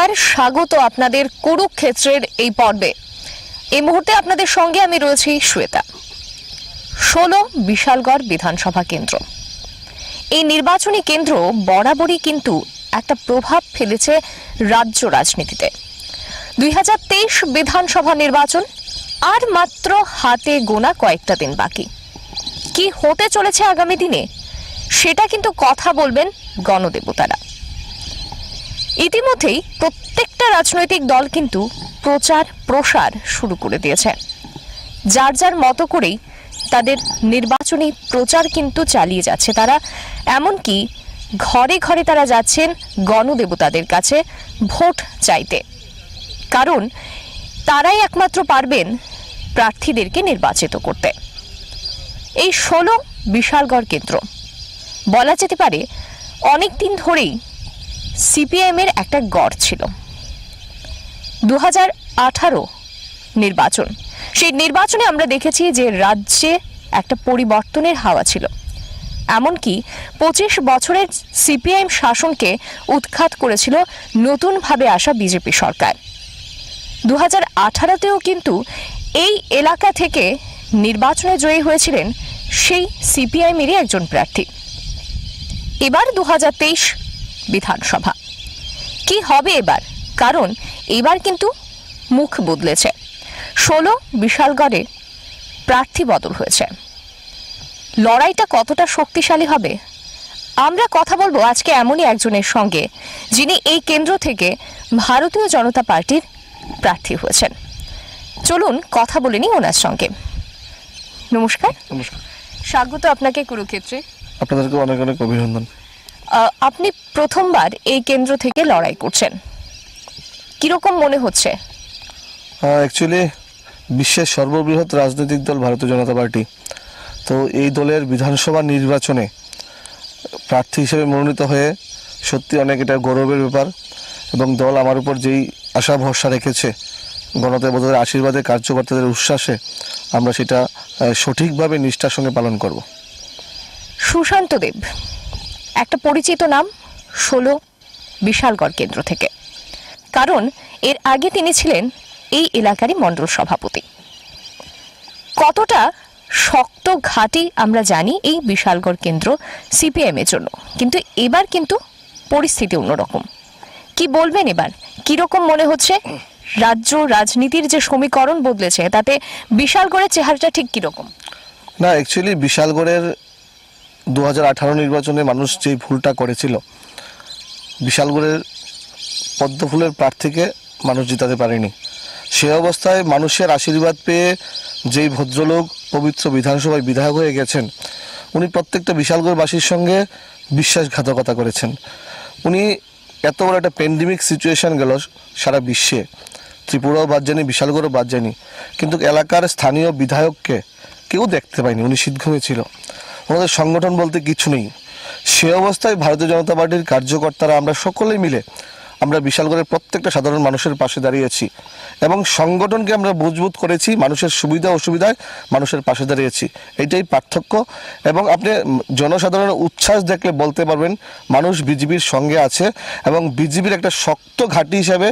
নমস্কার, স্বাগত আপনাদের কুরুক্ষেত্রের এই পর্বে। এই মুহূর্তে আপনাদের সঙ্গে আমি রয়েছি শ্বেতা। 16 বিশালগড় বিধানসভা কেন্দ্র। এই নির্বাচনী কেন্দ্র বরাবরই কিন্তু একটা প্রভাব ফেলেছে রাজ্য রাজনীতিতে। 2023 বিধানসভা নির্বাচন আর মাত্র হাতে গোনা কয়েকটা দিন বাকি। কি হতে চলেছে আগামী দিনে সেটা কিন্তু কথা বলবেন গণদেবতারা। ইতিমধ্যেই প্রত্যেকটা রাজনৈতিক দল কিন্তু প্রচার প্রসার শুরু করে দিয়েছে। যার যার মতো করেই তাদের নির্বাচনী প্রচার কিন্তু চালিয়ে যাচ্ছে তারা। এমনকি ঘরে ঘরে তারা যাচ্ছেন গণদেবতাদের কাছে ভোট চাইতে, কারণ তারাই একমাত্র পারবেন প্রার্থীদেরকে নির্বাচিত করতে। এই 16 বিশালগড় কেন্দ্র বলা যেতে পারে অনেক দিন ধরেই সিপিআইএম এর একটা গড় ছিল। 2018 নির্বাচন, সেই নির্বাচনে আমরা দেখেছি যে রাজ্যে একটা পরিবর্তনের হাওয়া ছিল। এমনকি 25 বছরের সিপিআইএম শাসনকে উৎখাত করেছিল নতুনভাবে আসা বিজেপি সরকার। 2018তেও কিন্তু এই এলাকা থেকে নির্বাচনে জয়ী হয়েছিলেন সেই সিপিআইএমেরই একজন প্রার্থী। এবার 2023 বিধানসভা কি হবে এবার, কারণ এবার কিন্তু মুখ বদলেছে। 16 বিশালগড়ে প্রার্থী বদল হয়েছে। লড়াইটা কতটা শক্তিশালী হবে আমরা কথা বলবো আজকে এমনই একজনের সঙ্গে, যিনি এই কেন্দ্র থেকে ভারতীয় জনতা পার্টির প্রার্থী হয়েছেন। চলুন কথা বলে নিই ওনার সঙ্গে। নমস্কার। নমস্কার, স্বাগত আপনাকে কুরুক্ষেত্রে। আপনাদেরকে অনেক অনেক অভিনন্দন। আপনি প্রথমবার এই কেন্দ্র থেকে লড়াই করছেন, কিরকম মনে হচ্ছে? অ্যাকচুয়ালি বিশ্বের সর্ববৃহৎ রাজনৈতিক দল ভারতীয় জনতা পার্টি, তো এই দলের বিধানসভা নির্বাচনে প্রার্থী হিসেবে মনোনীত হয়ে সত্যি অনেক এটা গৌরবের ব্যাপার। এবং দল আমার উপর যেই আশা ভরসা রেখেছে, গণদেবতাদের আশীর্বাদে, কার্যকর্তাদের উচ্ছ্বাসে আমরা সেটা সঠিকভাবে নিষ্ঠার সঙ্গে পালন করব। সুশান্ত দেব একটা পরিচিত নাম 16 বিশালগড় কেন্দ্র থেকে, কারণ এর আগে তিনি ছিলেন এই এলাকারই মণ্ডল সভাপতি। কতটা শক্ত ঘাঁটি আমরা জানি এই বিশালগড় কেন্দ্র সিপিএম এর জন্য, কিন্তু এবার কিন্তু পরিস্থিতি অন্যরকম। কি বলবেন এবার, কিরকম মনে হচ্ছে? রাজ্য রাজনীতির যে সমীকরণ বদলেছে তাতে বিশালগড়ের চেহারাটা ঠিক কিরকম? না, অ্যাকচুয়ালি বিশালগড়ের 2018 নির্বাচনে মানুষ যেই ভুলটা করেছিল, বিশালগড়ের পদ্মফুলের প্রার্থীকে মানুষ জিতাতে পারেনি। সে অবস্থায় মানুষের আশীর্বাদ পেয়ে যেই ভদ্রলোক পবিত্র বিধানসভায় বিধায়ক হয়ে গেছেন, উনি প্রত্যেকটা বিশালগড়বাসীর সঙ্গে বিশ্বাসঘাতকতা করেছেন। উনি এত বড় একটা প্যান্ডেমিক সিচুয়েশন গেল সারা বিশ্বে, ত্রিপুরাও বাদ যায়নি, বিশালগড়ও বাদ যায়নি, কিন্তু এলাকার স্থানীয় বিধায়ককে কেউ দেখতে পায়নি। উনি শীতঘুমে ছিল, ওনাদের সংগঠন বলতে কিছু নেই। সে অবস্থায় ভারতীয় জনতা পার্টির কার্যকর্তারা আমরা সকলেই মিলে আমরা বিশালগড়ের প্রত্যেকটা সাধারণ মানুষের পাশে দাঁড়িয়েছি এবং সংগঠনকে আমরা মজবুত করেছি। মানুষের সুবিধা অসুবিধায় মানুষের পাশে দাঁড়িয়েছি, এইটাই পার্থক্য। এবং আপনি জনসাধারণের উচ্ছ্বাস দেখলে বলতে পারবেন মানুষ বিজেপির সঙ্গে আছে এবং বিজেপির একটা শক্ত ঘাঁটি হিসাবে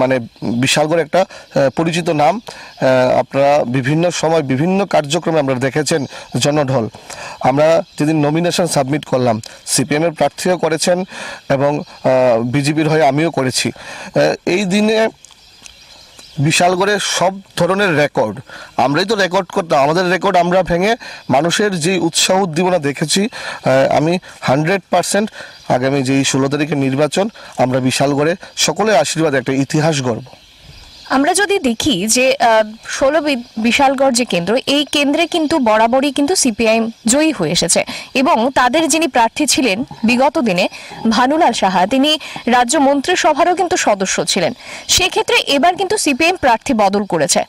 মানে বিশালগড় একটা পরিচিত নাম। আপনারা বিভিন্ন সময় বিভিন্ন কার্যক্রমে আমরা দেখেছেন জনঢল। আমরা যেদিন নমিনেশন সাবমিট করলাম, সিপিএমের প্রার্থীও করেছেন এবং বিজেপির হয়ে আমিও করেছি। এই দিনে বিশালগড়ের সব ধরনের রেকর্ড আমরাই তো রেকর্ড করতাম, আমাদের রেকর্ড আমরা ভেঙে মানুষের যে উৎসাহ উদ্দীপনা দেখেছি, আমি 100% আগামী যেই 16 তারিখের নির্বাচন আমরা বিশালগড়ে সকলের আশীর্বাদে একটা ইতিহাস গড়ব। আমরা যদি দেখি যে 16 বিশালগড় যে কেন্দ্র, এই কেন্দ্রে কিন্তু বরাবরই কিন্তু সিপিআইএম জয়ী হয়ে এসেছে এবং তাদের যিনি প্রার্থী ছিলেন বিগত দিনে ভানুলাল সাহা, তিনি রাজ্য মন্ত্রিসভারও কিন্তু সদস্য ছিলেন। সেক্ষেত্রে এবার কিন্তু সিপিআইএম প্রার্থী বদল করেছে।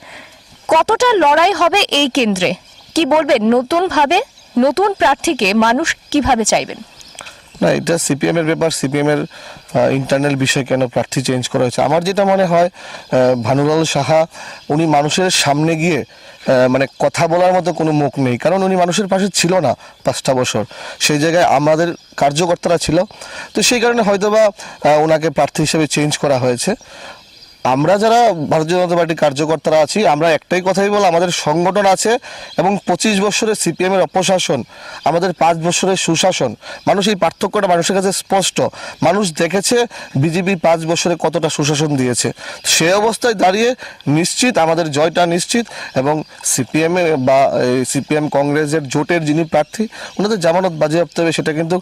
কতটা লড়াই হবে এই কেন্দ্রে, কি বলবেন? নতুনভাবে নতুন প্রার্থীকে মানুষ কিভাবে চাইবেন? না, এটা সিপিএম এর ব্যাপার, সিপিএম এর ইন্টারনাল বিষয়, কেন প্রার্থী চেঞ্জ করা হয়েছে। আমার যেটা মনে হয়, ভানুলাল সাহা উনি মানুষের সামনে গিয়ে মানে কথা বলার মতো কোনো মুখ নেই, কারণ উনি মানুষের পাশে ছিল না 5টা বছর, সেই জায়গায় আমাদের কার্যকর্তারা ছিল। তো সেই কারণে হয়তোবা ওনাকে প্রার্থী হিসেবে চেঞ্জ করা হয়েছে। আমরা যারা ভারতীয় জনতা পার্টির কার্যকর্তারা আছি, আমরা একটাই কথাই বল, আমাদের সংগঠন আছে এবং 25 বছরের সিপিএমের অপশাসন, আমাদের 5 বছরের সুশাসন, মানুষ এই পার্থক্যটা মানুষের কাছে স্পষ্ট। মানুষ দেখেছে বিজেপি 5 বছরে কতটা সুশাসন দিয়েছে। সে অবস্থায় দাঁড়িয়ে নিশ্চিত আমাদের জয়টা নিশ্চিত, এবং সিপিএম বা সিপিএম কংগ্রেসের জোটের যিনি প্রার্থী, ওনাদের জামানত বাজেয়াপ্ত হবে, সেটা কিন্তু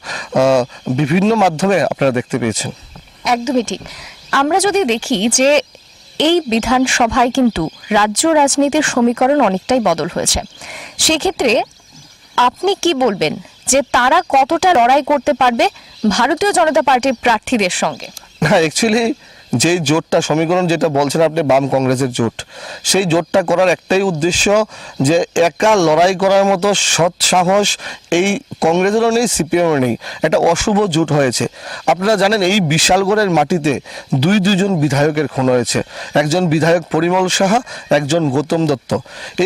বিভিন্ন মাধ্যমে আপনারা দেখতে পেয়েছেন। একদমই ঠিক। আমরা যদি দেখি যে এই বিধানসভায় কিন্তু রাজ্য রাজনীতির সমীকরণ অনেকটাই বদল হয়েছে, সেক্ষেত্রে আপনি কি বলবেন যে তারা কতটা লড়াই করতে পারবে ভারতীয় জনতা পার্টির প্রার্থীদের সঙ্গে? না, অ্যাকচুয়ালি যেই জোটটা সমীকরণ যেটা বলছেন আপনি, বাম কংগ্রেসের জোট, সেই জোটটা করার একটাই উদ্দেশ্য যে একা লড়াই করার মতো সৎ সাহস এই কংগ্রেসেরও নেই, সিপিএমেরও নেই। একটা অশুভ জোট হয়েছে। আপনারা জানেন এই বিশালগড়ের মাটিতে দুজন বিধায়কের খুন হয়েছে, একজন বিধায়ক পরিমল সাহা, একজন গৌতম দত্ত।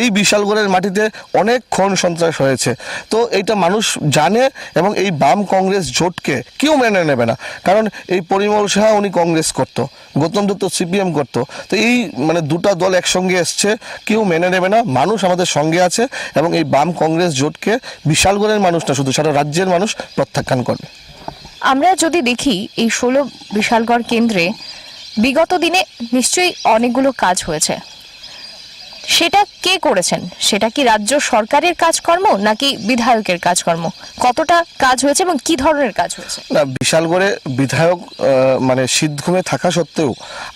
এই বিশালগড়ের মাটিতে অনেক খুন সন্ত্রাস হয়েছে। তো এইটা মানুষ জানে, এবং এই বাম কংগ্রেস জোটকে কেউ মেনে নেবে না, কারণ এই পরিমল সাহা উনি কংগ্রেস করতো, গৌতম দত্ত সিপিএম করতো। তো এই মানে দুটা দল একসঙ্গে এসছে, কেউ মেনে নেবে না। মানুষ আমাদের সঙ্গে আছে, এবং এই বাম কংগ্রেস জোটকে বিশালগড়ের মানুষ না, শুধু সারা রাজ্যের মানুষ প্রত্যাখ্যান করবে। আমরা যদি দেখি এই 16 বিশালগড় কেন্দ্রে বিগত দিনে নিশ্চয়ই অনেকগুলো কাজ হয়েছে, সেটা কে করেছেন? সেটা কি রাজ্য সরকারের কাজকর্ম নাকি বিধায়কের কাজকর্ম? কতটা কাজ হয়েছে এবং কি ধরনের কাজ হয়েছে? না, বিশালগড়ে বিধায়ক মানে শীতঘুমে থাকা সত্ত্বেও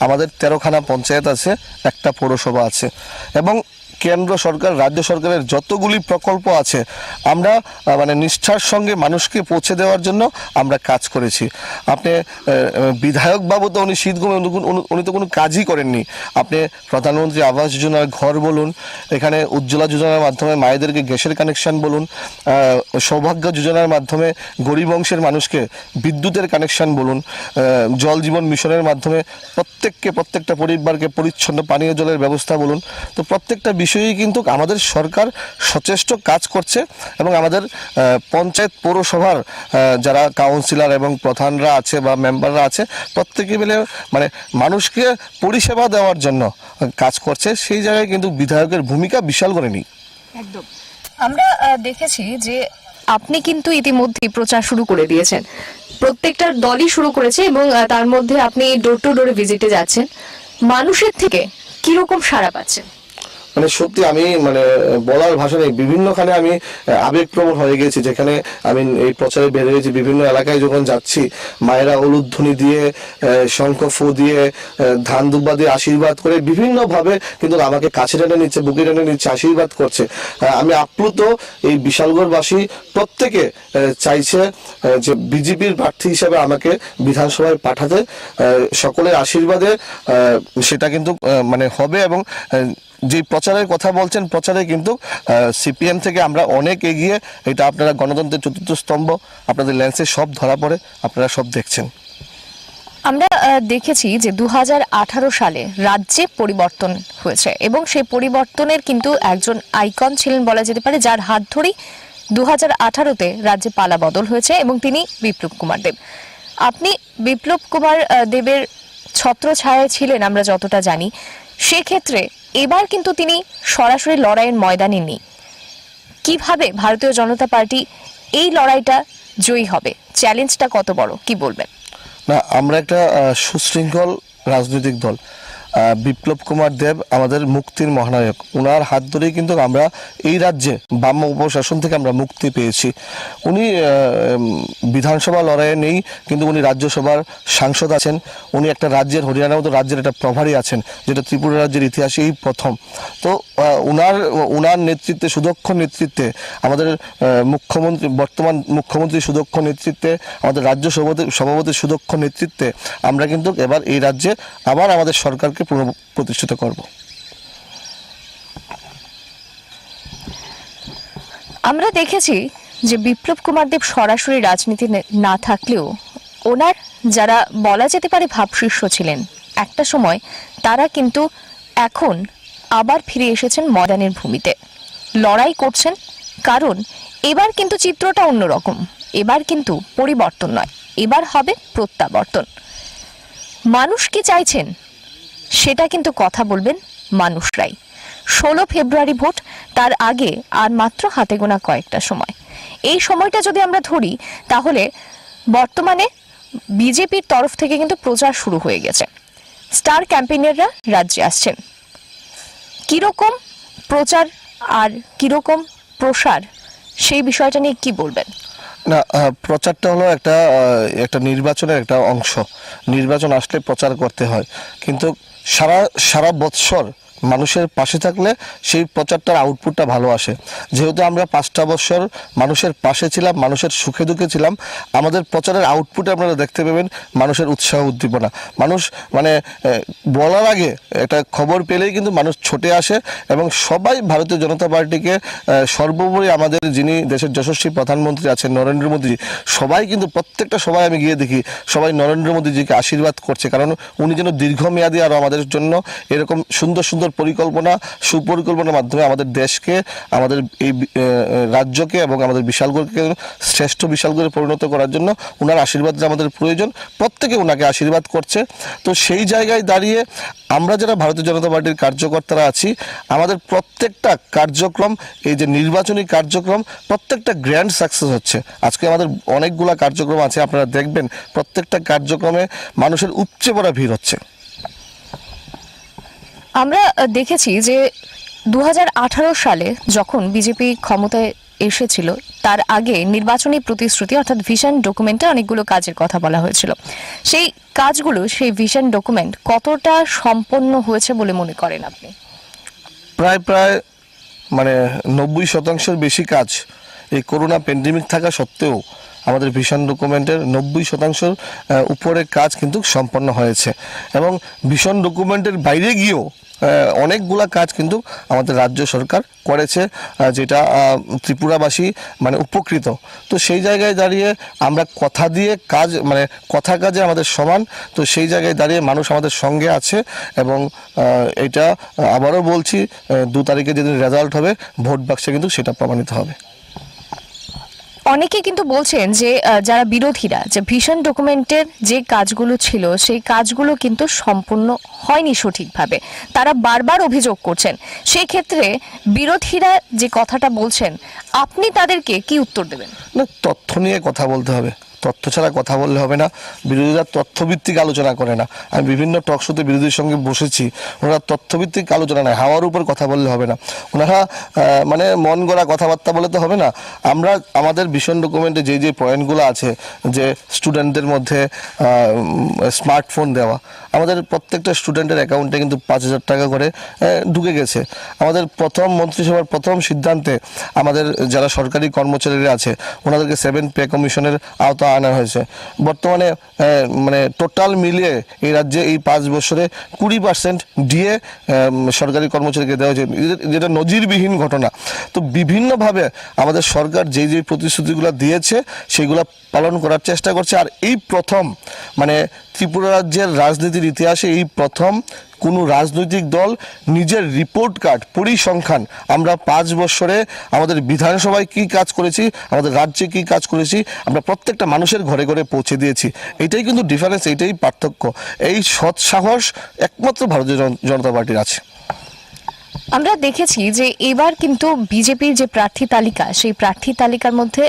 আমাদের 13খানা পঞ্চায়েত আছে, একটা পৌরসভা আছে, এবং কেন্দ্র সরকার রাজ্য সরকারের যতগুলি প্রকল্প আছে আমরা মানে নিষ্ঠার সঙ্গে মানুষকে পৌঁছে দেওয়ার জন্য আমরা কাজ করেছি। আপনি বিধায়ক বাবু তো উনি শীতঘুমে উনি তো কোনো কাজই করেননি। আপনি প্রধানমন্ত্রী আবাস যোজনার ঘর বলুন, এখানে উজ্জ্বলা যোজনার মাধ্যমে মায়েদেরকে গ্যাসের কানেকশন বলুন, সৌভাগ্য যোজনার মাধ্যমে গরিব অংশের মানুষকে বিদ্যুতের কানেকশন বলুন, জল জীবন মিশনের মাধ্যমে প্রত্যেকটা পরিবারকে পরিচ্ছন্ন পানীয় জলের ব্যবস্থা বলুন। তো প্রত্যেকটা বিষয়েই কিন্তু আমাদের সরকার সচেষ্ট কাজ করছে, এবং আমাদের পঞ্চায়েত পৌরসভার যারা কাউন্সিলর এবং প্রধানরা আছে বা মেম্বাররা আছে, প্রত্যেকে মিলে মানে মানুষকে পরিষেবা দেওয়ার জন্য কাজ করছে। সেই জায়গায় কিন্তু বিধায়কের ভূমিকা বিশাল করে নেই। একদম। আমরা দেখেছি যে আপনি কিন্তু ইতিমধ্যেই প্রচার শুরু করে দিয়েছেন, প্রত্যেকটা দলই শুরু করেছে, এবং তার মধ্যে আপনি ডোর টু ডোর ভিজিটে যাচ্ছেন। মানুষের থেকে কিরকম সাড়া পাচ্ছেন? মানে সত্যি আমি মানে বলার ভাষা নেই, বিভিন্নখানে আমি আবেগপ্রবণ হয়ে গেছি। যেখানে আমি এই প্রচারে বের হয়েছি, বিভিন্ন এলাকায় যখন যাচ্ছি, মায়েরা উলুধ্বনি দিয়ে, শঙ্খ ফু দিয়ে, ধান দুব্বা দিয়ে আশীর্বাদ করে বিভিন্নভাবে কিন্তু আমাকে কাছে টেনে নিচ্ছে, বুকে টেনে নিচ্ছে, আশীর্বাদ করছে। আমি আপ্লুত। এই বিশালগড়বাসী প্রত্যেকে চাইছে যে বিজেপির প্রার্থী হিসেবে আমাকে বিধানসভায় পাঠাতে, সকলের আশীর্বাদে সেটা কিন্তু মানে হবে। এবং যে প্রচারের কথা বলছেন, প্রচারে কিন্তু সিপিএম থেকে আমরা অনেক এগিয়ে। এটা আপনারা গণতন্ত্রের চতুর্থ স্তম্ভ, আপনাদের লেন্সে সব ধরা পড়ে, আপনারা সব দেখছেন। আমরা দেখেছি যে 2018 সালে রাজ্যে পরিবর্তন হয়েছে, এবং সেই পরিবর্তনের কিন্তু একজন আইকন ছিলেন বলা যেতে পারে, যার হাত ধরেই 2018-তে রাজ্যে পালা বদল হয়েছে, এবং তিনি বিপ্লব কুমার দেব। আপনি বিপ্লব কুমার দেবের ছত্রছায়ায় ছিলেন আমরা যতটা জানি। সেক্ষেত্রে এবার কিন্তু তিনি সরাসরি লড়াইয়ের ময়দানে নেই। কিভাবে ভারতীয় জনতা পার্টি এই লড়াইটা জয়ী হবে? চ্যালেঞ্জটা কত বড়, কি বলবেন? না, আমরা একটা সুশৃঙ্খল রাজনৈতিক দল। বিপ্লব কুমার দেব আমাদের মুক্তির মহানায়ক। ওনার হাত ধরেই কিন্তু আমরা এই রাজ্যে বাম উপশাসন থেকে আমরা মুক্তি পেয়েছি। উনি বিধানসভা লড়াইয়ে নেই, কিন্তু উনি রাজ্যসভার সাংসদ আছেন। উনি একটা রাজ্যের, হরিয়ানার মতো রাজ্যের একটা প্রভারী আছেন, যেটা ত্রিপুরা রাজ্যের ইতিহাসে এই প্রথম। তো ওনার নেতৃত্বে, সুদক্ষ নেতৃত্বে, আমাদের মুখ্যমন্ত্রী, বর্তমান মুখ্যমন্ত্রী সুদক্ষ নেতৃত্বে, আমাদের রাজ্য সভাপতির সুদক্ষ নেতৃত্বে আমরা কিন্তু এবার এই রাজ্যে আবার আমাদের সরকারকে পুনঃপ্রতিষ্ঠিত করব। আমরা দেখেছি যে বিপ্লব কুমার দেব সরাসরি রাজনীতি না থাকলেও ওনার যারা বলা যেতে পারে ভাবশিষ্য ছিলেন একটা সময়, তারা কিন্তু এখন আবার ফিরে এসেছেন ময়দানের ভূমিতে, লড়াই করছেন। কারণ এবার কিন্তু চিত্রটা অন্যরকম, এবার কিন্তু পরিবর্তন নয়, এবার হবে প্রত্যাবর্তন। মানুষ কি চাইছেন সেটা কিন্তু কথা বলবেন মানুষরাই। 16 ফেব্রুয়ারি ভোট, তার আগে আর মাত্র হাতে গোনা কয়েকটা সময়। এই সময়টা যদি আমরা ধরি তাহলে বর্তমানে বিজেপির তরফ থেকে কিন্তু প্রচার শুরু হয়ে গেছে, স্টার ক্যাম্পেইনাররা রাজ্যে আসছেন। কিরকম প্রচার আর কিরকম প্রসার, সেই বিষয়টা নিয়ে কি বলবেন? না, প্রচারটা হলো একটা নির্বাচনের একটা অংশ। নির্বাচন আসলে প্রচার করতে হয়, কিন্তু সারা বৎসর মানুষের পাশে থাকলে সেই প্রচারটার আউটপুটটা ভালো আসে। যেহেতু আমরা 5টা বছর মানুষের পাশে ছিলাম, মানুষের সুখে দুঃখে ছিলাম, আমাদের প্রচারের আউটপুটে আপনারা দেখতে পাবেন মানুষের উৎসাহ উদ্দীপনা। মানুষ মানে বলার আগে একটা খবর পেলেই কিন্তু মানুষ ছুটে আসে, এবং সবাই ভারতীয় জনতা পার্টিকে, সর্বোপরি আমাদের যিনি দেশের যশস্বী প্রধানমন্ত্রী আছেন নরেন্দ্র মোদীজি, সবাই কিন্তু প্রত্যেকটা সবাই আমি গিয়ে দেখি সবাই নরেন্দ্র মোদীজিকে আশীর্বাদ করছে, কারণ উনি যেন দীর্ঘমেয়াদী আরও আমাদের জন্য এরকম সুন্দর সুন্দর পরিকল্পনা, সুপরিকল্পনার মাধ্যমে আমাদের দেশকে, আমাদের এই রাজ্যকে এবং আমাদের বিশালগড়কে শ্রেষ্ঠ বিশালগড়ে পরিণত করার জন্য ওনার আশীর্বাদটা আমাদের প্রয়োজন। প্রত্যেকে ওনাকে আশীর্বাদ করছে। তো সেই জায়গায় দাঁড়িয়ে আমরা যারা ভারতীয় জনতা পার্টির কার্যকর্তারা আছি, আমাদের প্রত্যেকটা কার্যক্রম, এই যে নির্বাচনী কার্যক্রম, প্রত্যেকটা গ্র্যান্ড সাকসেস হচ্ছে। আজকে আমাদের অনেকগুলা কার্যক্রম আছে, আপনারা দেখবেন প্রত্যেকটা কার্যক্রমে মানুষের উপচে পড়া ভিড় হচ্ছে। আমরা দেখেছি যে 2018 সালে যখন বিজেপি ক্ষমতায় এসেছিল, তার আগে নির্বাচনী প্রতিশ্রুতি অর্থাৎ ভিশন ডকুমেন্টে অনেকগুলো কাজের কথা বলা হয়েছিল। সেই কাজগুলো, সেই ভিশন ডকুমেন্ট কতটা সম্পন্ন হয়েছে বলে মনে করেন আপনি? প্রায় মানে 90% বেশি কাজ এই করোনা প্যান্ডেমিক থাকা সত্ত্বেও আমাদের ভিশন ডকুমেন্টের 90% উপরে কাজ কিন্তু সম্পন্ন হয়েছে। এবং ভিশন ডকুমেন্টের বাইরে গিয়েও অনেকগুলা কাজ কিন্তু আমাদের রাজ্য সরকার করেছে, যেটা ত্রিপুরাবাসী মানে উপকৃত। তো সেই জায়গায় দাঁড়িয়ে আমরা কথা দিয়ে কাজ, মানে কথা কাজে আমাদের সমান। তো সেই জায়গায় দাঁড়িয়ে মানুষ আমাদের সঙ্গে আছে, এবং এটা আবারও বলছি, 2 তারিখে যেদিন রেজাল্ট হবে ভোট বাক্সে কিন্তু সেটা প্রমাণিত হবে। অনেকে কিন্তু বলছেন যে যারা বিরোধীরা, যে ভিশন ডকুমেন্টের যে কাজগুলো ছিল সেই কাজগুলো কিন্তু সম্পূর্ণ হয়নি সঠিকভাবে, তারা বারবার অভিযোগ করছেন। সেই ক্ষেত্রে বিরোধীরা যে কথাটা বলছেন, আপনি তাদেরকে কি উত্তর দেবেন? না, তথ্য নিয়ে কথা বলতে হবে, তথ্য ছাড়া কথা বললে হবে না। বিরোধীরা তথ্যভিত্তিক আলোচনা করে না। আমি বিভিন্ন টক শোতে বিরোধীর সঙ্গে বসেছি, ওনারা তথ্যভিত্তিক আলোচনা নয়, হাওয়ার উপর কথা বললে হবে না। ওনারা মানে মন গড়া কথাবার্তা বলে তো হবে না। আমরা আমাদের ভিশন ডকুমেন্টে যে পয়েন্টগুলো আছে, যে স্টুডেন্টদের মধ্যে স্মার্টফোন দেওয়া, আমাদের প্রত্যেকটা স্টুডেন্টের অ্যাকাউন্টে কিন্তু 5,000 টাকা করে ঢুকে গেছে। আমাদের প্রথম মন্ত্রিসভার প্রথম সিদ্ধান্তে আমাদের যারা সরকারি কর্মচারীরা আছে ওনাদেরকে 7 পে কমিশনের আওতা আনা হয়েছে। বর্তমানে মানে টোটাল মিলিয়ে এই রাজ্যে এই 5 বছরে 20% ডিএ সরকারি কর্মচারীকে দেওয়া হয়েছে, যেটা নজিরবিহীন ঘটনা। তো বিভিন্নভাবে আমাদের সরকার যে প্রতিশ্রুতিগুলো দিয়েছে সেগুলো পালন করার চেষ্টা করছে। আর এই প্রথম মানে ত্রিপুরা রাজ্যের রাজনীতির ইতিহাসে এই প্রথম কোনো রাজনৈতিক দল নিজের রিপোর্ট কার্ড, পরিসংখ্যান, আমরা 5 বছরে আমাদের বিধানসভায় কি কাজ করেছি, আমাদের রাজ্যে কি কাজ করেছি, আমরা প্রত্যেকটা মানুষের ঘরে ঘরে পৌঁছে দিয়েছি। এটাই কিন্তু ডিফারেন্স, এইটাই পার্থক্য। এই সৎ সাহস একমাত্র ভারতীয় জনতা পার্টির আছে। আমরা দেখেছি যে এবার কিন্তু বিজেপির যে প্রার্থী তালিকা, সেই প্রার্থী তালিকার মধ্যে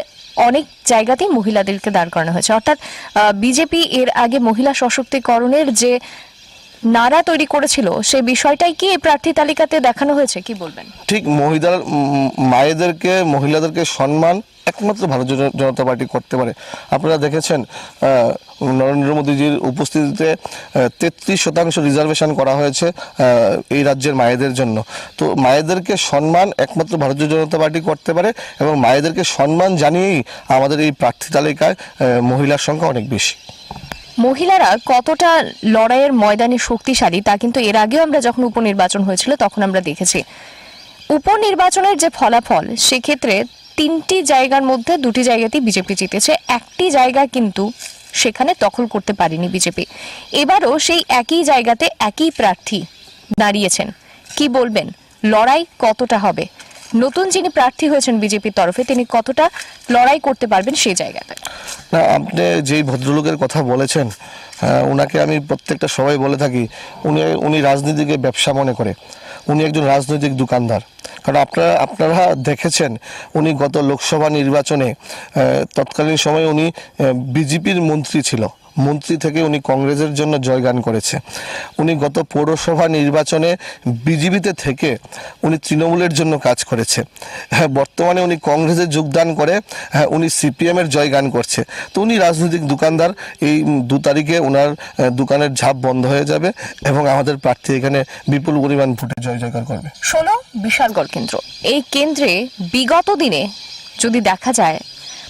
অনেক জায়গাতেই মহিলাদেরকে দাঁড় করানো হয়েছে। অর্থাৎ বিজেপি এর আগে মহিলা সশক্তিকরণের যে নারা তৈরি করেছিল সেই বিষয়টাই কি এই প্রার্থী তালিকাতে দেখানো হয়েছে, কি বলবেন? ঠিক, মহিলাদেরকে সম্মান একমাত্র ভারতীয় জনতা পার্টি করতে পারে। আপনারা দেখেছেন নরেন্দ্র মোদীজির উপস্থিতিতে 33% রিজার্ভেশন করা হয়েছে এই রাজ্যের মায়েদের জন্য। তো মায়েদেরকে সম্মান একমাত্র ভারতীয় জনতা পার্টি করতে পারে, এবং মায়েদেরকে সম্মান জানিয়েই আমাদের এই প্রার্থী তালিকায় মহিলার সংখ্যা অনেক বেশি। মহিলারা কতটা লড়াইয়ের ময়দানে শক্তিশালী তা কিন্তু এর আগেও আমরা যখন উপনির্বাচন হয়েছিল তখন আমরা দেখেছি। উপনির্বাচনের যে ফলাফল, সেক্ষেত্রে তিনটি জায়গার মধ্যে দুটি জায়গাতেই বিজেপি জিতেছে, একটি জায়গা কিন্তু সেখানে দখল করতে পারেনি বিজেপি। এবারও সেই একই জায়গাতে একই প্রার্থী দাঁড়িয়েছেন। কি বলবেন, লড়াই কতটা হবে? নতুন যিনি প্রার্থী হয়েছেন বিজেপির তরফে, তিনি কতটা লড়াই করতে পারবেন সেই জায়গাতে? না, আপনি যেই ভদ্রলোকের কথা বলেছেন, ওনাকে আমি প্রত্যেকটা সবাই বলে থাকি, উনি রাজনীতিকে ব্যবসা মনে করে, উনি একজন রাজনৈতিক দোকানদার। কারণ আপনারা দেখেছেন উনি গত লোকসভা নির্বাচনে তৎকালীন সময়ে উনি বিজেপির মন্ত্রী ছিল, মন্ত্রী থেকে উনি কংগ্রেসের জন্য জয়গান করেছে। উনি গত পৌরসভা নির্বাচনে বিজেপিতে থেকে উনি তৃণমূলের জন্য কাজ করেছে। বর্তমানে উনি কংগ্রেসে যোগদান করে উনি সিপিএমের জয়গান করছে। তো উনি রাজনৈতিক দোকানদার। এই 2 তারিখে ওনার দোকানের ঝাপ বন্ধ হয়ে যাবে এবং আমাদের প্রার্থী এখানে বিপুল পরিমাণ ভোটে জয়জয়কার করবে। 16 বিশালগড় কেন্দ্র, এই কেন্দ্রে বিগত দিনে যদি দেখা যায়,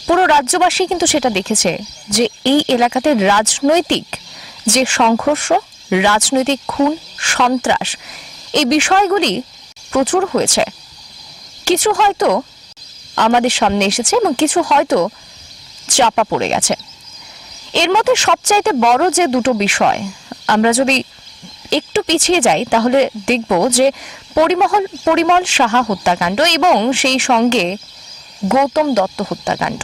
পুরো রাজ্যবাসী কিন্তু সেটা দেখেছে যে এই এলাকাতে রাজনৈতিক যে সংঘর্ষ, রাজনৈতিক খুন, সন্ত্রাস, এই বিষয়গুলি প্রচুর হয়েছে। কিছু হয়তো আমাদের সামনে এসেছে এবং কিছু হয়তো চাপা পড়ে গেছে। এর মধ্যে সবচাইতে বড় যে দুটো বিষয়, আমরা যদি একটু পিছিয়ে যাই তাহলে দেখব যে পরিমল সাহা হত্যাকাণ্ড এবং সেই সঙ্গে গৌতম দত্ত হত্যাকাণ্ড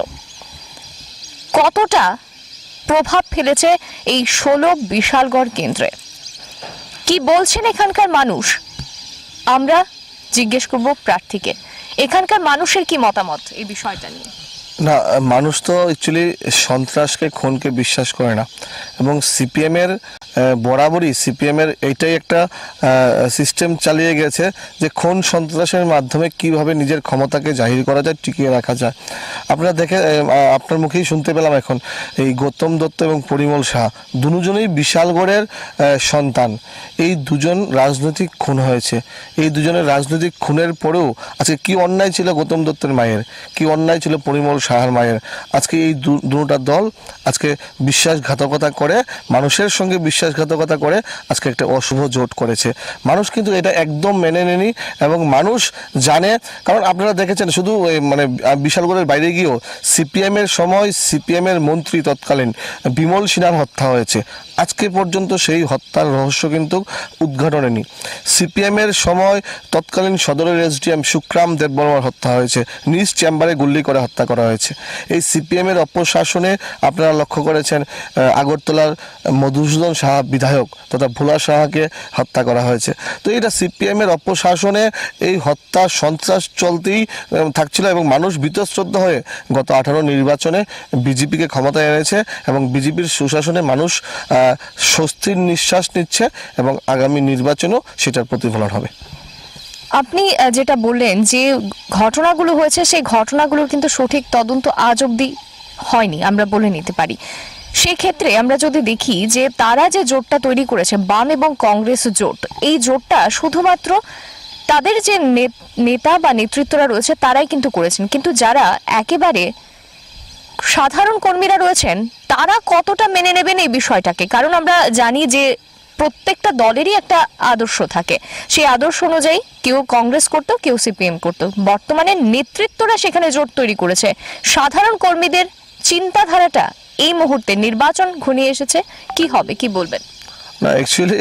কতটা প্রভাব ফেলেছে এই 16 বিশালগড় কেন্দ্রে। কি বলছেন এখানকার মানুষ, আমরা জিজ্ঞেস করব প্রার্থীকে। এখানকার মানুষের কি মতামত এই বিষয়টা নিয়ে? না, মানুষ তো অ্যাকচুয়ালি সন্ত্রাসকে, খুনকে বিশ্বাস করে না। এবং সিপিএমের বরাবরই সিপিএমের এইটাই একটা সিস্টেম চালিয়ে গেছে যে খুন সন্ত্রাসের মাধ্যমে কিভাবে নিজের ক্ষমতাকে জাহির করা যায়, টিকিয়ে রাখা যায়। আপনারা দেখে আপনার মুখেই শুনতে পেলাম এখন এই গৌতম দত্ত এবং পরিমল সাহা দুজনেই বিশালগড়ের সন্তান। এই দুজন রাজনৈতিক খুন হয়েছে। এই দুজনের রাজনৈতিক খুনের পরেও আজকে কি অন্যায় ছিল গৌতম দত্তের মায়ের, কি অন্যায় ছিল পরিমল সাহার মায়ের। আজকে এই দুটা দল আজকে বিশ্বাসঘাতকতা করে, মানুষের সঙ্গে বিশ্বাসঘাতকতা করে আজকে একটা অশুভ জোট করেছে। মানুষ কিন্তু এটা একদম মেনে নেয়নি এবং মানুষ জানে। কারণ আপনারা দেখেছেন শুধু মানে বিশালগড়ের বাইরে গিয়েও সিপিএমের সময় সিপিএমের মন্ত্রী তৎকালীন বিমল সিনহার হত্যা হয়েছে। আজকে পর্যন্ত সেই হত্যার রহস্য কিন্তু উদ্ঘাটন হয়নি। সিপিএমের সময় তৎকালীন সদরের এসডিএম সুখরাম দেববর্মার হত্যা হয়েছে, নিজ চেম্বারে গুলি করে হত্যা করা হয়েছে। এই সিপিএমের অপশাসনে আপনারা লক্ষ্য করেছেন আগরতলার মধুসূদন সাহা বিধায়ক তথা ভোলা সাহাকে হত্যা করা হয়েছে। তো এটা সিপিএমের অপশাসনে এই হত্যা সন্ত্রাস চলতেই থাকছিল এবং মানুষ বীতশ্রদ্ধ হয়ে গত 18 নির্বাচনে বিজেপিকে ক্ষমতায় এনেছে এবং বিজেপির সুশাসনে মানুষ স্বস্তির নিঃশ্বাস নিচ্ছে এবং আগামী নির্বাচনেও সেটার প্রতিফলন হবে। আপনি যেটা বললেন যে ঘটনাগুলো হয়েছে, সেই ঘটনাগুলোর কিন্তু সঠিক তদন্ত আজ অবধি হয়নি, আমরা বলে নিতে পারি। সেক্ষেত্রে আমরা যদি দেখি যে তারা যে জোটটা তৈরি করেছে, বাম এবং কংগ্রেস জোট, এই জোটটা শুধুমাত্র তাদের যে নেতা বা নেতৃত্বরা রয়েছে তারাই কিন্তু করেছেন, কিন্তু যারা একেবারে সাধারণ কর্মীরা রয়েছেন তারা কতটা মেনে নেবেন এই বিষয়টাকে? কারণ আমরা জানি যে প্রত্যেকটা দলেরই একটা আদর্শ থাকে, সেই আদর্শ অনুযায়ী কেউ কংগ্রেস করতো, কেউ সিপিএম করতো। বর্তমানে নেতৃত্বরা সেখানে জোট তৈরি করেছে। সাধারণ কর্মীদের চিন্তাধারাটা এই মুহূর্তে নির্বাচন ঘনিয়ে এসেছে, কি হবে, কি বলবেন? না, অ্যাকচুয়ালি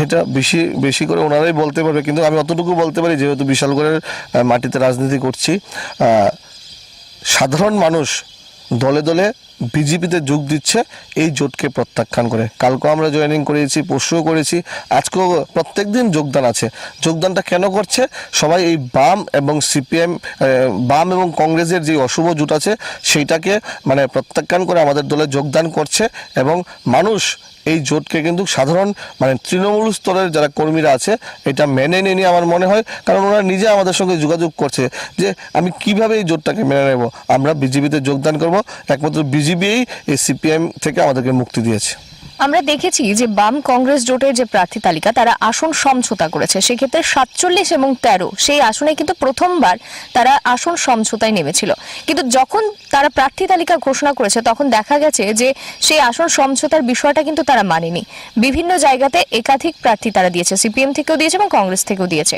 এটা বেশি করে ওনারাই বলতে পারবে, কিন্তু আমি অতটুকু বলতে পারি যেহেতু বিশালগড়ের মাটিতে রাজনীতি করছি, সাধারণ মানুষ দলে দলে বিজেপিতে যোগ দিচ্ছে এই জোটকে প্রত্যাখ্যান করে। কালকেও আমরা জয়েনিং করেছি, পরশুও করেছি, আজকেও প্রত্যেক দিন যোগদান আছে। যোগদানটা কেন করছে? সবাই এই বাম এবং সিপিএম, বাম এবং কংগ্রেসের যে অশুভ জোট আছে সেইটাকে মানে প্রত্যাখ্যান করে আমাদের দলে যোগদান করছে এবং মানুষ এই জোটকে কিন্তু সাধারণ মানে তৃণমূল স্তরের যারা কর্মীরা আছে এটা মেনে নেয়নি আমার মনে হয়। কারণ ওরা নিজে আমাদের সঙ্গে যোগাযোগ করছে যে আমি কিভাবে এই জোটটাকে মেনে নেব, আমরা বিজেপিতে যোগদান করব, একমাত্র বিজেপিই এই সিপিএম থেকে আমাদেরকে মুক্তি দিয়েছে। আমরা দেখেছি যে বাম কংগ্রেস জোটের যে প্রার্থী তালিকা তারা আসন সমঝোতা করেছে, সেক্ষেত্রে 47 এবং 13 সেই আসনে কিন্তু প্রথমবার তারা আসন সমঝোতায় নেমেছিল, কিন্তু যখন তারা প্রার্থী তালিকা ঘোষণা করেছে তখন দেখা গেছে যে সেই আসন সমঝোতার বিষয়টা কিন্তু তারা মানেনি। বিভিন্ন জায়গাতে একাধিক প্রার্থী তারা দিয়েছে, সিপিএম থেকেও দিয়েছে এবং কংগ্রেস থেকেও দিয়েছে।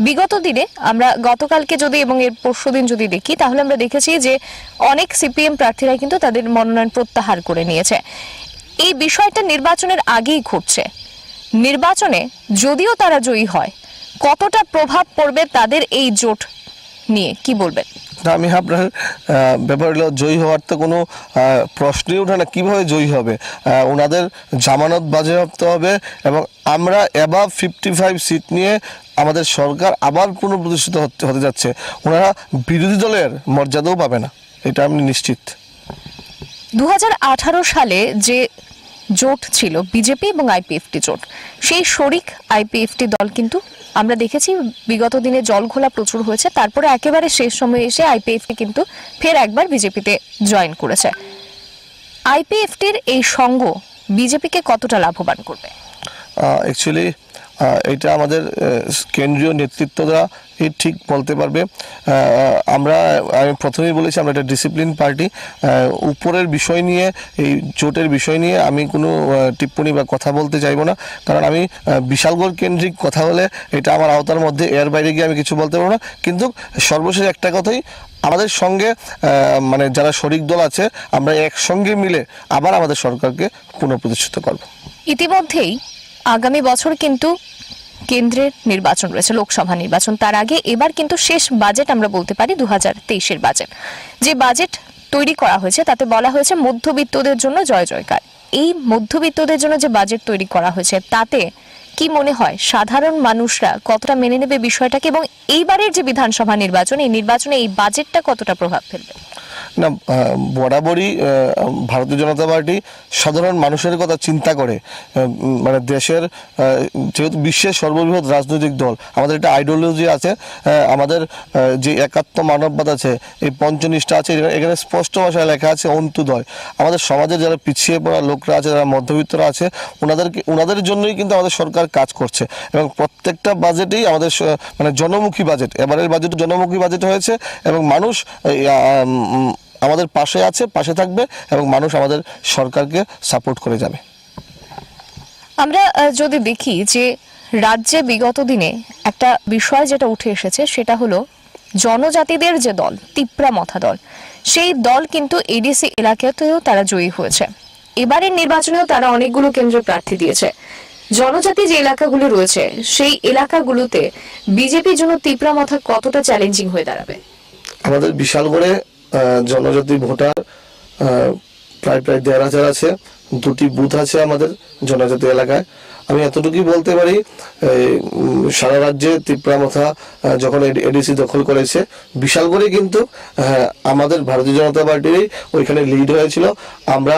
বিগত দিনে আমরা গতকালকে যদি এবং এর পরশুদিন যদি দেখি তাহলে আমরা দেখেছি যে অনেক সিপিএম প্রার্থীরা কিন্তু তাদের মনোনয়ন প্রত্যাহার করে নিয়েছে। এই বিষয়টা নির্বাচনের আগেই ঘটছে। নির্বাচনে যদিও তারা জয়ী হয়, কতটা প্রভাব পড়বে তাদের এই জোট নিয়ে কি বলবেন? আমি আপনার ব্যাপার হলো জয়ী হওয়ার তো কোনো প্রশ্নই ওঠে না। কীভাবে জয়ী হবে? ওনাদের জামানত বাজেয়াপ্ত হবে এবং আমরা অ্যাবাভ 55 সিট নিয়ে আমাদের সরকার আবার পুনঃপ্রতিষ্ঠিত হতে যাচ্ছে। ওনারা বিরোধী দলের মর্যাদাও পাবে না, এটা আমি নিশ্চিত। 2018 সালে যে জোট ছিল বিজেপি এবং আইপিএফটি জোট, সেই শরিক আইপিএফটি দল কিন্তু আমরা দেখেছি বিগত দিনে জলঘোলা প্রচুর হয়েছে, তারপরে একেবারে শেষ সময়ে এসে আইপিএফটি কিন্তু ফের একবার বিজেপিতে জয়েন করেছে। আইপিএফটির এই সঙ্গ বিজেপিকে কতটা লাভবান করবে? অ্যাকচুয়ালি এটা আমাদের কেন্দ্রীয় নেতৃত্বরা ঠিক বলতে পারবে। আমি প্রথমেই বলেছি আমরা একটা ডিসিপ্লিন পার্টি। উপরের বিষয় নিয়ে, এই জোটের বিষয় নিয়ে আমি কোনো টিপ্পণী বা কথা বলতে চাইবো না, কারণ আমি বিশালগড় কেন্দ্রিক কথা বলে এটা আমার আওতার মধ্যে, এর বাইরে গিয়ে আমি কিছু বলতে পারবো না। কিন্তু সর্বশেষ একটা কথাই, আমাদের সঙ্গে মানে যারা শরিক দল আছে আমরা একসঙ্গে মিলে আবার আমাদের সরকারকে পুনঃপ্রতিষ্ঠিত করব। ইতিমধ্যেই আগামী বছর কিন্তু কেন্দ্রের নির্বাচন রয়েছে, লোকসভা নির্বাচন। তার আগে এবার কিন্তু শেষ বাজেট আমরা বলতে পারি 2023-এর বাজেট। যে বাজেট তৈরি করা হয়েছে তাতে বলা হয়েছে মধ্যবিত্তদের জন্য জয় জয়কার। এই মধ্যবিত্তদের জন্য যে বাজেট তৈরি করা হয়েছে তাতে কি মনে হয় সাধারণ মানুষরা কতটা মেনে নেবে বিষয়টাকে, এবং এইবারের যে বিধানসভা নির্বাচন, এই নির্বাচনে এই বাজেটটা কতটা প্রভাব ফেলবে? না, বরাবরই ভারতীয় জনতা পার্টি সাধারণ মানুষের কথা চিন্তা করে। মানে দেশের, যেহেতু বিশ্বের সর্ববৃহৎ রাজনৈতিক দল, আমাদের একটা আইডিওলজি আছে, আমাদের যে একাত্ম মানববাদ আছে, এই পঞ্চনিষ্ঠা আছে, এখানে স্পষ্ট ভাষায় লেখা আছে অন্ত্যোদয়। আমাদের সমাজের যারা পিছিয়ে পড়া লোকরা আছে, যারা মধ্যবিত্তরা আছে, ওনাদের জন্যই কিন্তু আমাদের সরকার কাজ করছে এবং প্রত্যেকটা বাজেটেই আমাদের মানে জনমুখী বাজেট। এবারের বাজেট জনমুখী বাজেট হয়েছে এবং মানুষ আমাদের পাশে আছে, পাশে থাকবে এবং মানুষ আমাদের সরকারকে সাপোর্ট করে যাবে। আমরা যদি দেখি যে রাজ্যে বিগত দিনে একটা বিষয় যেটা উঠে এসেছে সেটা হলো জনজাতিদের যে দল, তিপ্রামথা দল, সেই দল কিন্তু এডিসি এলাকাতেও তারা জয়ী হয়েছে। এবারের নির্বাচনেও তারা অনেকগুলো কেন্দ্রে প্রার্থী দিয়েছে। জনজাতি যে এলাকাগুলো রয়েছে সেই এলাকাগুলোতে বিজেপির জন্য তিপ্রামথা কতটা চ্যালেঞ্জিং হয়ে দাঁড়াবে? আমাদের বিশালগড়ে জনজাতি ভোটার প্রায় 1,500 আছে। 2টি বুথ আছে আমাদের জনজাতি এলাকায়। আমি এতটুকুই বলতে পারি, সারা রাজ্যে তিপ্রামথা যখন এডিসি দখল করেছে, বিশালগড়ে কিন্তু আমাদের ভারতীয় জনতা পার্টিরই ওইখানে লিড হয়েছিল। আমরা